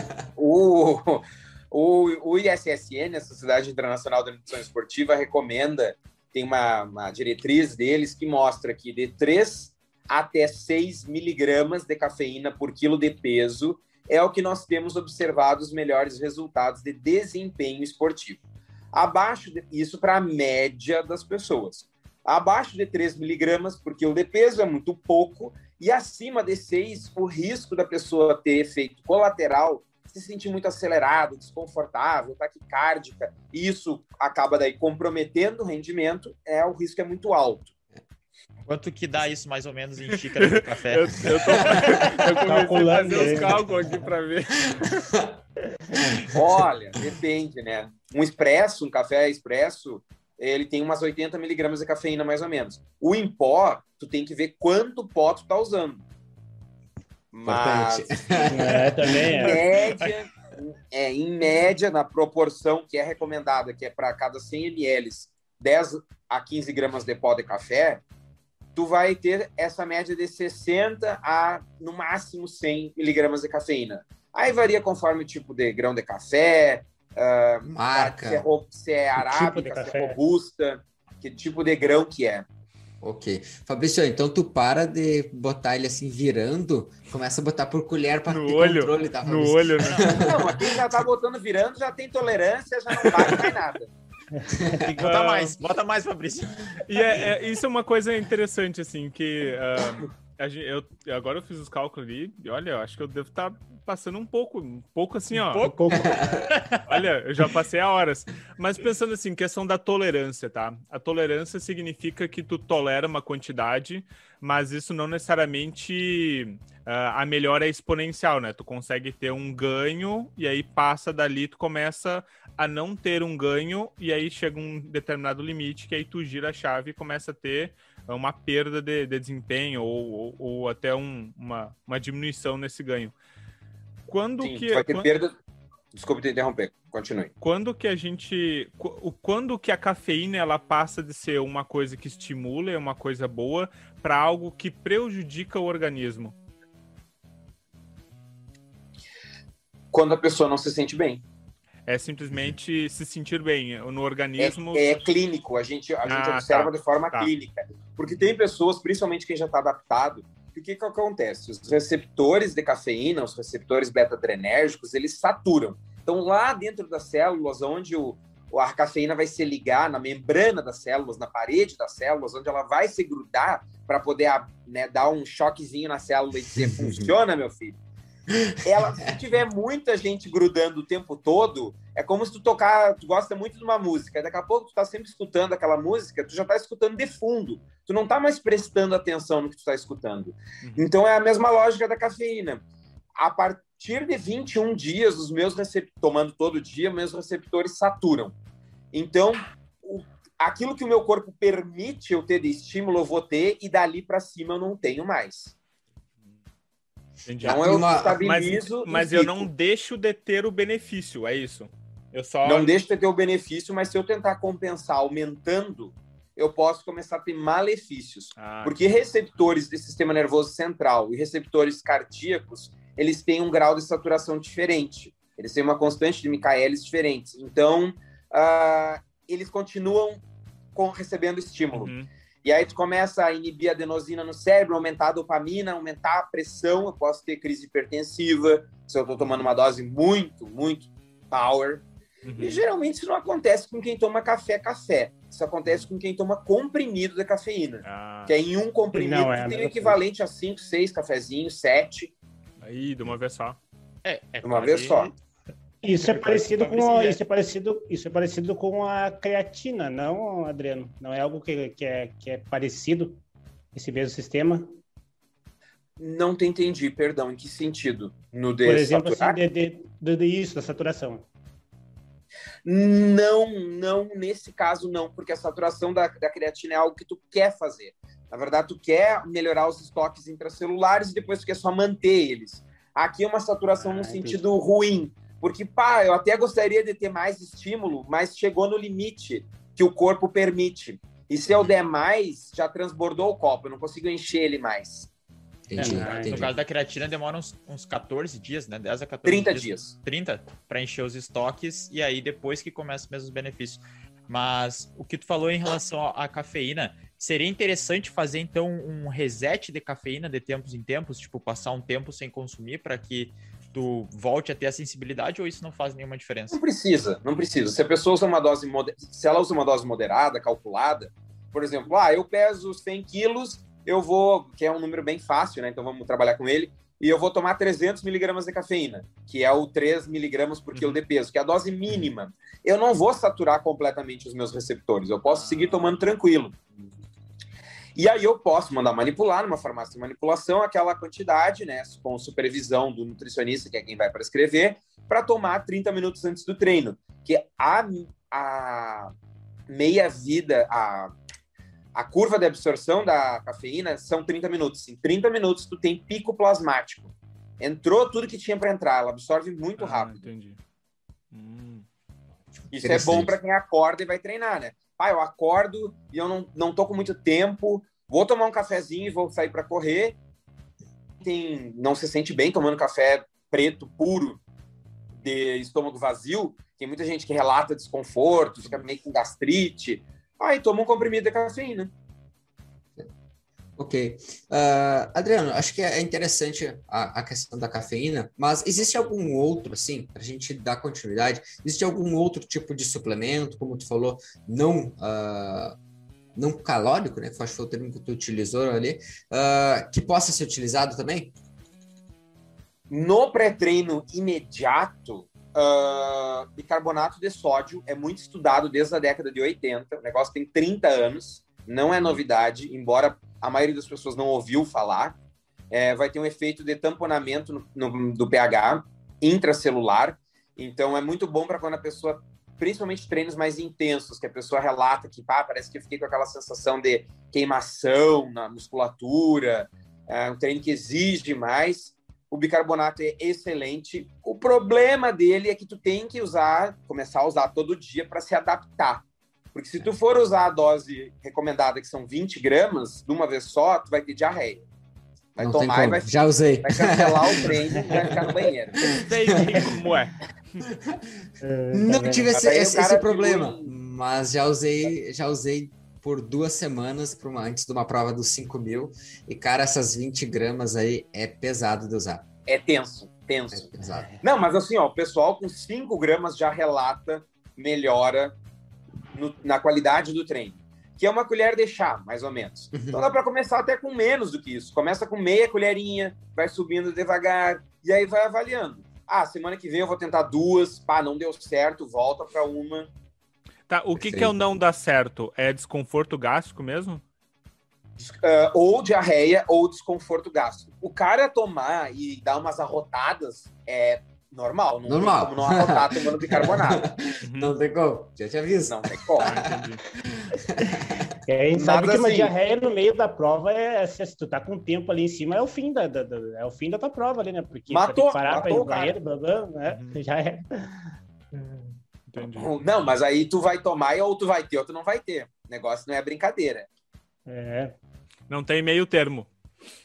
O ISSN, a Sociedade Internacional de Nutrição Esportiva, recomenda, tem uma diretriz deles que mostra que de 3 até 6 miligramas de cafeína por quilo de peso é o que nós temos observado os melhores resultados de desempenho esportivo. Isso para a média das pessoas. Abaixo de 3 miligramas por quilo de peso é muito pouco, e acima de 6, o risco da pessoa ter efeito colateral, se sentir muito acelerado, desconfortável, taquicárdica, e isso acaba daí comprometendo o rendimento, o risco é muito alto. Quanto que dá isso mais ou menos em xícara de café? Eu comecei a fazer os cálculos aqui para ver. Olha, depende, né? Um café expresso, ele tem umas 80 miligramas de cafeína, mais ou menos. O em pó, tu tem que ver quanto pó tu tá usando. Mas, em média, na proporção que é recomendada, que é para cada 100 ml, 10 a 15 gramas de pó de café, tu vai ter essa média de 60 a, no máximo, 100 miligramas de cafeína. Aí varia conforme o tipo de grão de café, marca, se é arábica, se é robusta, que tipo de grão que é. Ok. Fabrício, então tu para de botar ele assim virando, começa a botar por colher para ter controle, tá, Fabrício? No olho, né? Não, aqui já tá botando virando, já tem tolerância, já não bate mais nada. Tem que bota mais, Fabrício. E isso é uma coisa interessante, assim, que agora eu fiz os cálculos ali, e olha, eu acho que eu devo estar passando um pouco assim, ó. Um pouco. Olha, eu já passei a horas. Mas pensando assim, questão da tolerância, tá? A tolerância significa que tu tolera uma quantidade, mas isso não necessariamente a melhora é exponencial, né? Tu consegue ter um ganho e aí passa dali, tu começa a não ter um ganho e aí chega um determinado limite que aí tu gira a chave e começa a ter uma perda de desempenho ou até uma diminuição nesse ganho. Vai ter perda. Desculpe te interromper, continue. Quando que a cafeína ela passa de ser uma coisa que estimula, é uma coisa boa, para algo que prejudica o organismo? Quando a pessoa não se sente bem. É simplesmente se sentir bem no organismo. É clínico, a gente observa de forma clínica. Porque tem pessoas, principalmente quem já está adaptado, que o que acontece? Os receptores de cafeína, os receptores beta-adrenérgicos, eles saturam. Então, lá dentro das células, onde a cafeína vai se ligar na membrana das células, na parede das células, onde ela vai se grudar para poder dar um choquezinho na célula e dizer, funciona, meu filho? Se tiver muita gente grudando o tempo todo, é como se tu gosta muito de uma música, daqui a pouco tu tá sempre escutando aquela música, tu já tá escutando de fundo, tu não tá mais prestando atenção no que tu tá escutando. Então é a mesma lógica da cafeína. A partir de 21 dias, os meus tomando todo dia, meus receptores saturam. Então, aquilo que o meu corpo permite eu ter de estímulo, eu vou ter, e dali para cima eu não tenho mais. Entendi. Então eu estabilizo. Mas eu não deixo de ter o benefício, é isso? Não deixo de ter o benefício, mas se eu tentar compensar aumentando, eu posso começar a ter malefícios. Porque receptores do sistema nervoso central e receptores cardíacos, eles têm um grau de saturação diferente. Eles têm uma constante de Michaelis diferente. Então, eles continuam recebendo estímulo. E aí tu começa a inibir a adenosina no cérebro, aumentar a dopamina, aumentar a pressão, eu posso ter crise hipertensiva, se eu estou tomando uma dose muito, muito power. E geralmente isso não acontece com quem toma café. Isso acontece com quem toma comprimido de cafeína. Que é em um comprimido tem o equivalente a 5, 6 cafezinhos, 7. Aí, de uma vez só. De uma vez só. Isso é parecido com a creatina, não, Adriano? Não é algo que é parecido, esse mesmo sistema? Não te entendi, perdão. Em que sentido? No Por exemplo, assim, da saturação. Não, nesse caso não, porque a saturação da creatina é algo que tu quer fazer. Na verdade, tu quer melhorar os estoques intracelulares e depois tu quer só manter eles. Aqui é uma saturação no sentido ruim. Porque, eu até gostaria de ter mais estímulo, mas chegou no limite que o corpo permite. E se eu der mais, já transbordou o copo, eu não consigo encher ele mais. Entendi. No caso da creatina, demora uns 14 dias, né? 10 a 14 30 dias. 30 para encher os estoques, e aí depois que começa mesmo os benefícios. Mas o que tu falou em relação à cafeína, seria interessante fazer, então, um reset de cafeína de tempos em tempos? Tipo, passar um tempo sem consumir para que tu volte a ter a sensibilidade, ou isso não faz nenhuma diferença? Não precisa. Se a pessoa usa uma dose se ela usa uma dose moderada, calculada, por exemplo, eu peso 100 quilos, eu vou, que é um número bem fácil, né? Então vamos trabalhar com ele, e eu vou tomar 300 miligramas de cafeína, que é o 3 miligramas por quilo de peso, que é a dose mínima. Eu não vou saturar completamente os meus receptores, eu posso seguir tomando tranquilo. E aí eu posso mandar manipular numa farmácia de manipulação aquela quantidade, né, com supervisão do nutricionista, que é quem vai prescrever, para tomar 30 minutos antes do treino. Que a meia-vida, a curva de absorção da cafeína são 30 minutos. Em 30 minutos tu tem pico plasmático. Entrou tudo que tinha para entrar, ela absorve muito rápido. Entendi. Isso é bom para quem acorda e vai treinar, né? Eu acordo e eu não tô com muito tempo, vou tomar um cafezinho e vou sair para correr. Não se sente bem tomando café preto, puro, de estômago vazio. Tem muita gente que relata desconforto, fica meio com gastrite. Aí toma um comprimido de cafeína. Ok. Adriano, acho que é interessante a questão da cafeína, mas existe algum outro, assim, para a gente dar continuidade, existe algum outro tipo de suplemento, como tu falou, não calórico, né? Que acho que foi o termo que tu utilizou ali, que possa ser utilizado também? No pré-treino imediato, bicarbonato de sódio é muito estudado desde a década de 80, o negócio tem 30 anos, não é novidade, embora a maioria das pessoas não ouviu falar. Vai ter um efeito de tamponamento do pH intracelular, então é muito bom para quando a pessoa, principalmente treinos mais intensos, que a pessoa relata que parece que eu fiquei com aquela sensação de queimação na musculatura, um treino que exige mais. O bicarbonato é excelente. O problema dele é que tu tem que começar a usar todo dia para se adaptar. Porque se tu for usar a dose recomendada, que são 20 gramas, de uma vez só, tu vai ter diarreia. Vai não tomar e vai... Já usei. Vai cancelar o treino e vai ficar no banheiro. Sei como é. Não tive esse problema, mas já usei por 2 semanas antes de uma prova dos 5.000 e, cara, essas 20 gramas aí é pesado de usar. É tenso. É pesado. Não, mas assim, ó, o pessoal com 5 gramas já relata melhora na qualidade do treino, que é uma colher de chá, mais ou menos. Então dá para começar até com menos do que isso. Começa com meia colherinha, vai subindo devagar e aí vai avaliando. Semana que vem eu vou tentar 2, não deu certo, volta para uma. Tá, o que é o não dá certo? É desconforto gástrico mesmo? Ou diarreia ou desconforto gástrico. O cara tomar e dar umas arrotadas é normal. Não tem como não arrotar tomando bicarbonato. Não tem como, já te aviso. Não tem como. A gente sabe que uma diarreia no meio da prova se tu tá com o tempo ali em cima, é o fim da tua prova ali, né? Porque matou, tem que parar para ir no banheiro, né? Já é. Entendi. Não, mas aí tu vai tomar ou tu vai ter ou tu não vai ter. O negócio não é brincadeira. Não tem meio termo.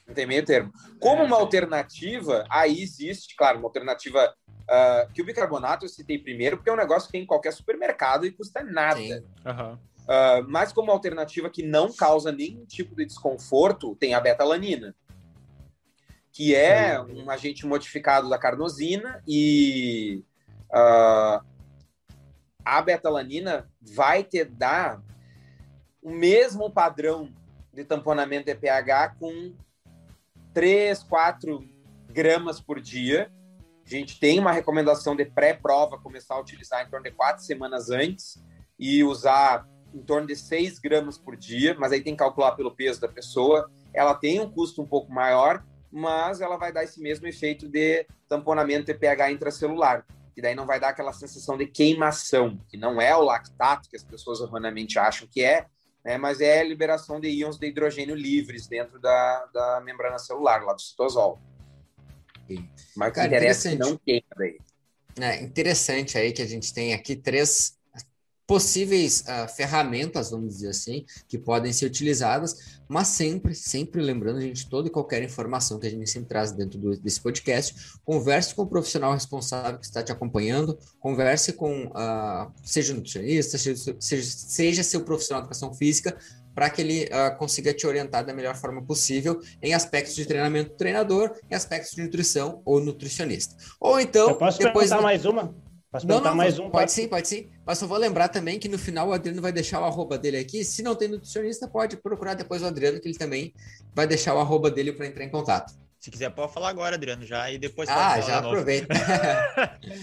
Não tem meio termo. Como uma alternativa, aí existe, claro, uma alternativa que o bicarbonato eu citei primeiro, porque é um negócio que tem em qualquer supermercado e custa nada. Mas como alternativa que não causa nenhum tipo de desconforto, tem a betalanina, que é um agente modificado da carnosina e a betalanina vai te dar o mesmo padrão de tamponamento de pH com 3, 4 gramas por dia. A gente tem uma recomendação de pré-prova começar a utilizar em torno de 4 semanas antes e usar em torno de 6 gramas por dia, mas aí tem que calcular pelo peso da pessoa. Ela tem um custo um pouco maior, mas ela vai dar esse mesmo efeito de tamponamento de pH intracelular, que daí não vai dar aquela sensação de queimação, que não é o lactato que as pessoas erroneamente acham que é, né, mas é a liberação de íons de hidrogênio livres dentro da membrana celular, lá do citosol. Mas o que interessa é que não queima daí. Interessante aí que a gente tem aqui 3 possíveis ferramentas, vamos dizer assim, que podem ser utilizadas, mas sempre lembrando, gente, toda e qualquer informação que a gente sempre traz dentro desse podcast, converse com o profissional responsável que está te acompanhando, converse com, seja nutricionista, seja seu profissional de educação física, para que ele consiga te orientar da melhor forma possível em aspectos de treinamento do treinador, em aspectos de nutrição ou nutricionista. Ou então... Eu posso perguntar mais uma? Pode sim. Mas só vou lembrar também que no final o Adriano vai deixar o arroba dele aqui. Se não tem nutricionista, pode procurar depois o Adriano, que ele também vai deixar o arroba dele para entrar em contato. Se quiser, pode falar agora, Adriano, já, e depois... já aproveita.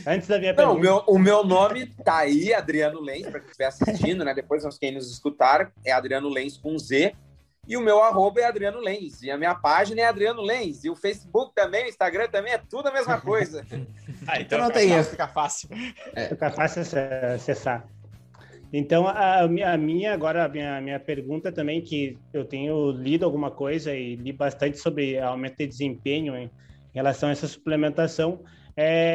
Antes da minha pergunta... O meu nome tá aí, Adriano Lenz, para quem estiver assistindo, né? Depois, quem nos escutar, é Adriano Lenz com Z. E o meu arroba é Adriano Lenz. E a minha página é Adriano Lenz. E o Facebook também, o Instagram também, é tudo a mesma coisa. Então não tem erro. Fica fácil. Fica fácil acessar. Então, a minha pergunta também, que eu tenho lido alguma coisa e li bastante sobre aumento de desempenho em relação a essa suplementação.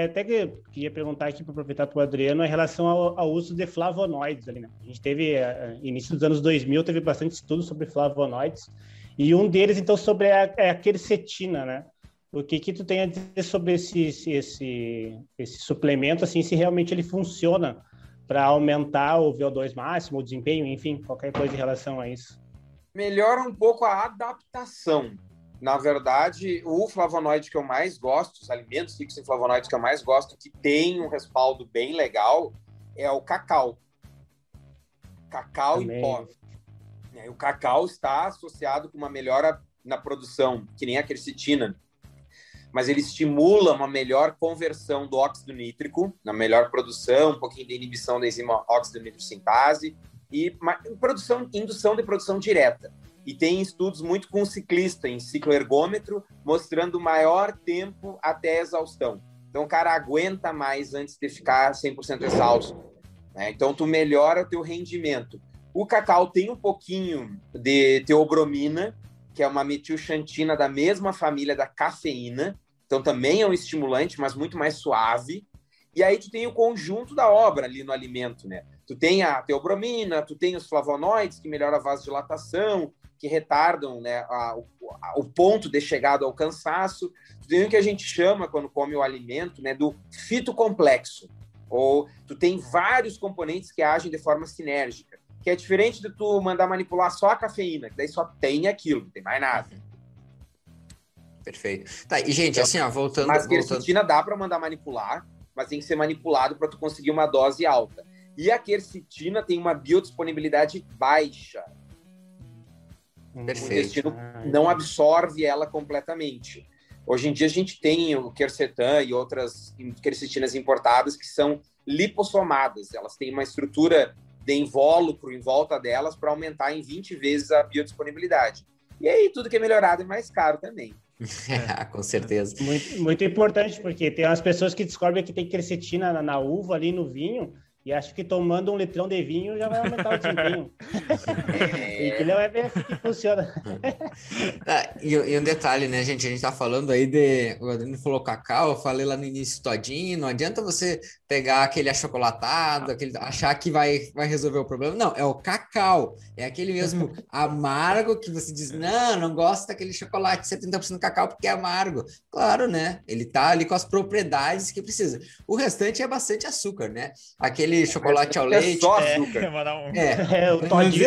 Até que eu queria perguntar aqui, para aproveitar para o Adriano, em relação ao uso de flavonoides ali, né? A gente teve, início dos anos 2000, teve bastante estudo sobre flavonoides, e um deles, então, sobre a quercetina, né? O que tu tem a dizer sobre esse suplemento, assim, se realmente ele funciona para aumentar o VO2 máximo, o desempenho, enfim, qualquer coisa em relação a isso? Melhora um pouco a adaptação. Na verdade, o flavonoide que eu mais gosto, os alimentos ricos em flavonoides que eu mais gosto, que tem um respaldo bem legal, é o cacau. Cacau em pó. O cacau está associado com uma melhora na produção, que nem a quercetina, mas ele estimula uma melhor conversão do óxido nítrico, na melhor produção, um pouquinho de inibição da enzima óxido nitrosintase e indução de produção direta. E tem estudos muito com o ciclista, em ciclo ergômetro, mostrando maior tempo até a exaustão. Então, o cara aguenta mais antes de ficar 100% exausto, né? Então, tu melhora o teu rendimento. O cacau tem um pouquinho de teobromina, que é uma metilxantina da mesma família da cafeína. Então, também é um estimulante, mas muito mais suave. E aí, tu tem o conjunto da obra ali no alimento, né? Tu tem a teobromina, tu tem os flavonoides, que melhoram a vasodilatação, que retardam, né, o ponto de chegada ao cansaço. Tu tem o que a gente chama, quando come o alimento, né, do fitocomplexo. Ou tu tem vários componentes que agem de forma sinérgica, que é diferente de tu mandar manipular só a cafeína, que daí só tem aquilo, não tem mais nada. Perfeito. Tá, e gente, então, assim, ó, voltando... Mas quercetina dá para mandar manipular, mas tem que ser manipulado para tu conseguir uma dose alta. E a quercetina tem uma biodisponibilidade baixa. Perfeito. O intestino não absorve ela completamente. Hoje em dia a gente tem o quercetan e outras quercetinas importadas que são lipossomadas. Elas têm uma estrutura de invólucro em volta delas para aumentar em 20 vezes a biodisponibilidade. E aí tudo que é melhorado é mais caro também. Com certeza. Muito, muito importante, porque tem umas pessoas que descobrem que tem quercetina na uva, ali no vinho, e acho que tomando 1 litrão de vinho já vai aumentar o desempenho. E que não é bem assim que funciona. E um detalhe, né, gente? A gente tá falando aí de... O Adriano falou cacau, eu falei lá no início todinho. Não adianta você pegar aquele achocolatado, achar que vai resolver o problema. Não, é o cacau. É aquele mesmo amargo que você diz, não gosto daquele chocolate 70% cacau porque é amargo. Claro, né? Ele tá ali com as propriedades que precisa. O restante é bastante açúcar, né? Aquele chocolate ao leite. É só açúcar. O todinho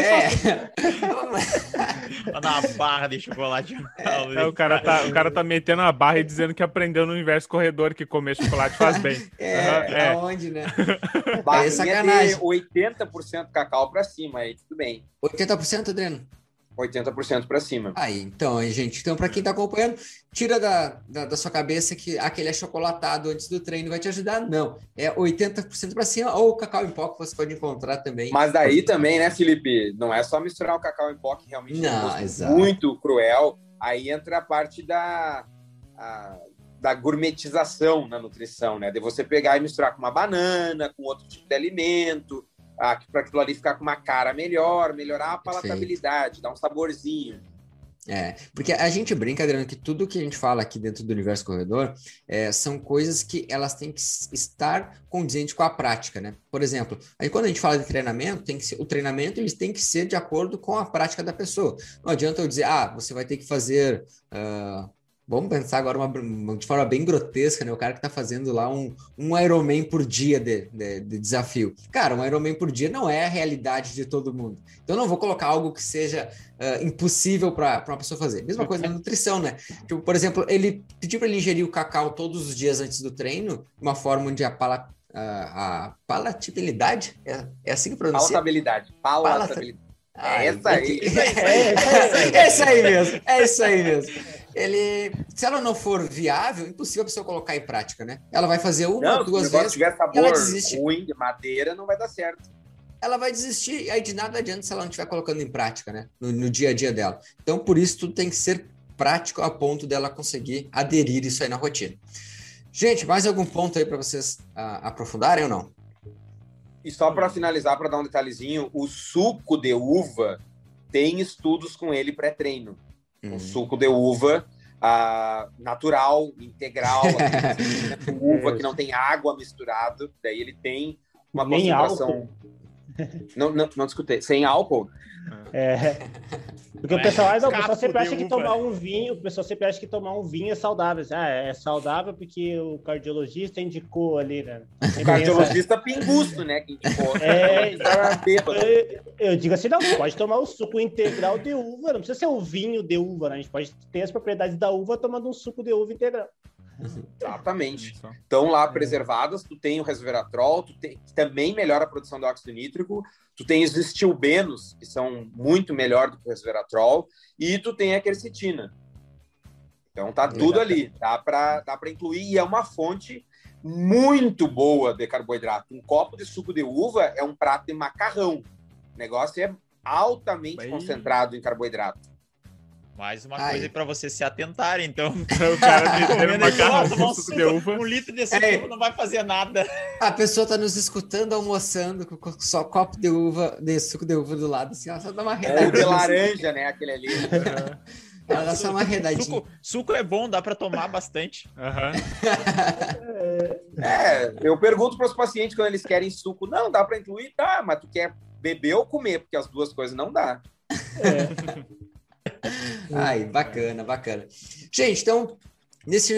Mandar uma barra de chocolate ao leite. O cara tá metendo a barra e dizendo que aprendeu no universo corredor que comer chocolate faz bem. Aonde, né? Barrinha sacanagem. De 80% cacau pra cima, aí tudo bem. 80%, Adriano? 80% para cima. Aí, então, gente, para quem tá acompanhando, tira da sua cabeça que aquele achocolatado antes do treino vai te ajudar. Não, é 80% para cima, ou o cacau em pó que você pode encontrar também. Mas daí também, né, Felipe, não é só misturar o cacau em pó que realmente é muito cruel. Aí entra a parte da gourmetização na nutrição, né? De você pegar e misturar com uma banana, com outro tipo de alimento, para aquilo ali ficar com uma cara melhor, melhorar a palatabilidade, dar um saborzinho. Porque a gente brinca, Adriano, que tudo que a gente fala aqui dentro do Universo Corredor são coisas que elas têm que estar condizentes com a prática, né? Por exemplo, aí quando a gente fala de treinamento, o treinamento ele tem que ser de acordo com a prática da pessoa. Não adianta eu dizer, você vai ter que fazer... Vamos pensar agora de forma bem grotesca, né? O cara que tá fazendo lá um Ironman por dia de desafio. Cara, um Ironman por dia não é a realidade de todo mundo. Então, eu não vou colocar algo que seja impossível para uma pessoa fazer. Mesma coisa na nutrição, né? Tipo, por exemplo, ele pediu para ele ingerir o cacau todos os dias antes do treino, uma forma onde a palatabilidade, é assim que pronuncia? Palatabilidade. É isso aí mesmo. Se ela não for viável, é impossível a pessoa colocar em prática, né? Ela vai fazer uma ou duas vezes. Se tiver sabor ruim de madeira, não vai dar certo. Ela vai desistir, e aí de nada adianta se ela não estiver colocando em prática, né? No dia a dia dela. Então, por isso, tudo tem que ser prático a ponto dela conseguir aderir isso aí na rotina. Gente, mais algum ponto aí para vocês aprofundarem ou não? E só para finalizar, para dar um detalhezinho, o suco de uva tem estudos com ele pré-treino. O suco de uva natural, integral, uva que não tem água misturado, daí ele tem uma concentração... Não escutei. Sem álcool? Porque o pessoal sempre acha que tomar um vinho, o pessoal sempre acha que tomar um vinho é saudável. É saudável porque o cardiologista indicou ali, né? O cardiologista pinguço, né? Que indicou. Eu digo assim, não, pode tomar o suco integral de uva, não precisa ser o vinho de uva, né? A gente pode ter as propriedades da uva tomando um suco de uva integral. Exatamente. Estão lá preservadas, tu tem o resveratrol, que também melhora a produção de óxido nítrico, tu tem os estilbenos, que são muito melhor do que o resveratrol, e tu tem a quercetina. Então tá tudo ali, dá para incluir, e é uma fonte muito boa de carboidrato. Um copo de suco de uva é um prato de macarrão. O negócio é altamente concentrado em carboidrato. Mais uma coisa para você se atentar, então. O cara comendo macarrão, suco de uva. Um litro de suco de uva não vai fazer nada. A pessoa tá nos escutando, almoçando, com só copo de uva, de suco de uva do lado, assim, ela só dá uma redadinha. O de laranja, né? Aquele ali. Ela dá só uma redadinha. Suco é bom, dá para tomar bastante. Eu pergunto para os pacientes quando eles querem suco. Não, dá para incluir? Tá, mas tu quer beber ou comer? Porque as duas coisas não dá. Ai, bacana. Gente, então, nesse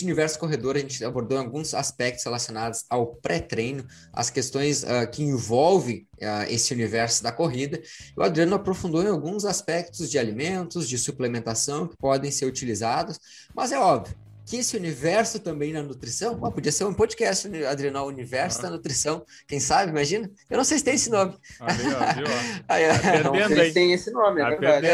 universo corredor, a gente abordou alguns aspectos relacionados ao pré-treino, as questões que envolvem esse universo da corrida. O Adriano aprofundou em alguns aspectos de alimentos, de suplementação que podem ser utilizados, mas é óbvio que esse universo também na nutrição, podia ser um podcast, Adriano, o universo da nutrição, quem sabe, imagina? Eu não sei se tem esse nome. Não sei se tem esse nome, é verdade.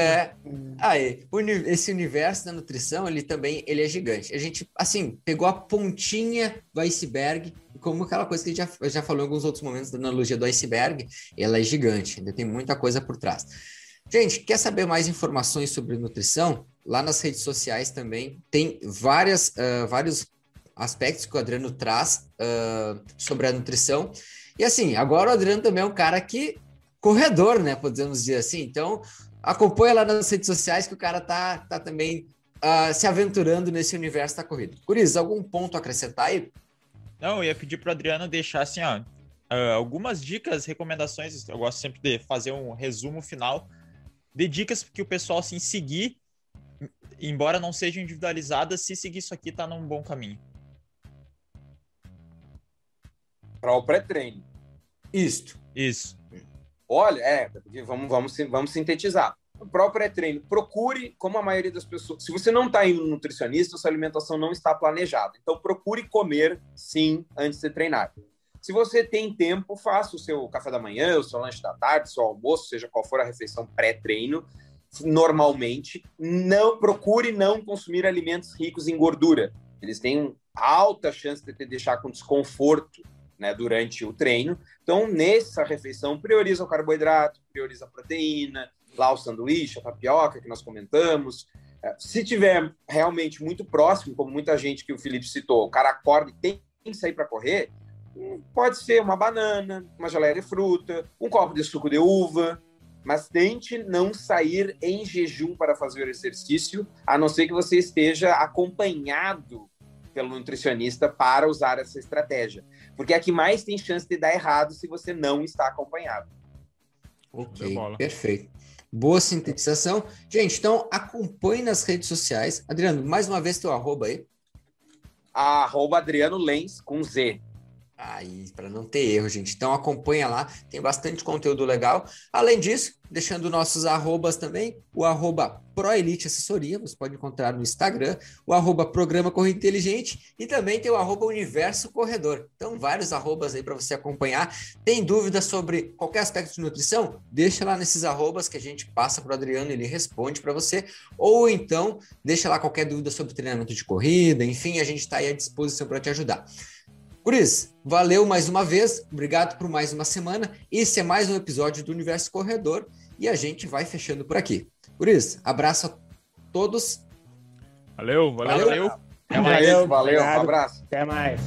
Esse universo da nutrição, ele é gigante. A gente, assim, pegou a pontinha do iceberg, como aquela coisa que a gente já falou em alguns outros momentos da analogia do iceberg, ela é gigante, ainda tem muita coisa por trás. Gente, quer saber mais informações sobre nutrição? Lá nas redes sociais também tem vários aspectos que o Adriano traz sobre a nutrição. E assim, agora o Adriano também é um cara corredor, né? Podemos dizer assim. Então, acompanha lá nas redes sociais que o cara tá também se aventurando nesse universo da corrida. Curis, algum ponto a acrescentar aí? Não, eu ia pedir para o Adriano deixar assim, algumas dicas, recomendações. Eu gosto sempre de fazer um resumo final de dicas que o pessoal assim, seguir, embora não sejam individualizadas, se seguir isso aqui tá num bom caminho. Para o pré-treino. Isso. Olha, vamos sintetizar. Para o pré-treino, procure, como a maioria das pessoas... Se você não está indo no nutricionista, sua alimentação não está planejada. Então, procure comer, sim, antes de treinar. Se você tem tempo, faça o seu café da manhã, o seu lanche da tarde, o seu almoço, seja qual for a refeição pré-treino, normalmente. Procure não consumir alimentos ricos em gordura. Eles têm alta chance de te deixar com desconforto, né, durante o treino. Então, nessa refeição, prioriza o carboidrato, prioriza a proteína, lá o sanduíche, a tapioca que nós comentamos. Se tiver realmente muito próximo, como muita gente que o Felipe citou, o cara acorda e tem que sair para correr, pode ser uma banana, uma geleia de fruta, um copo de suco de uva, mas tente não sair em jejum para fazer o exercício, a não ser que você esteja acompanhado pelo nutricionista para usar essa estratégia. Porque é a que mais tem chance de dar errado se você não está acompanhado. Ok, perfeito. Boa sintetização. Gente, então acompanhe nas redes sociais. Adriano, mais uma vez teu arroba aí. @Adriano Lenz, com Z. Aí, para não ter erro, gente. Então acompanha lá, tem bastante conteúdo legal. Além disso, deixando nossos arrobas também, o @ProElite Assessoria, você pode encontrar no Instagram, o Programa Corrida Inteligente e também tem o Universo Corredor. Então, vários arrobas aí para você acompanhar. Tem dúvidas sobre qualquer aspecto de nutrição? Deixa lá nesses arrobas que a gente passa para o Adriano e ele responde para você. Ou então, deixa lá qualquer dúvida sobre treinamento de corrida, enfim, a gente está aí à disposição para te ajudar. Curis, valeu mais uma vez, obrigado por mais uma semana. Esse é mais um episódio do Universo Corredor e a gente vai fechando por aqui. Curis, abraço a todos. Valeu. Valeu, um abraço. Até mais.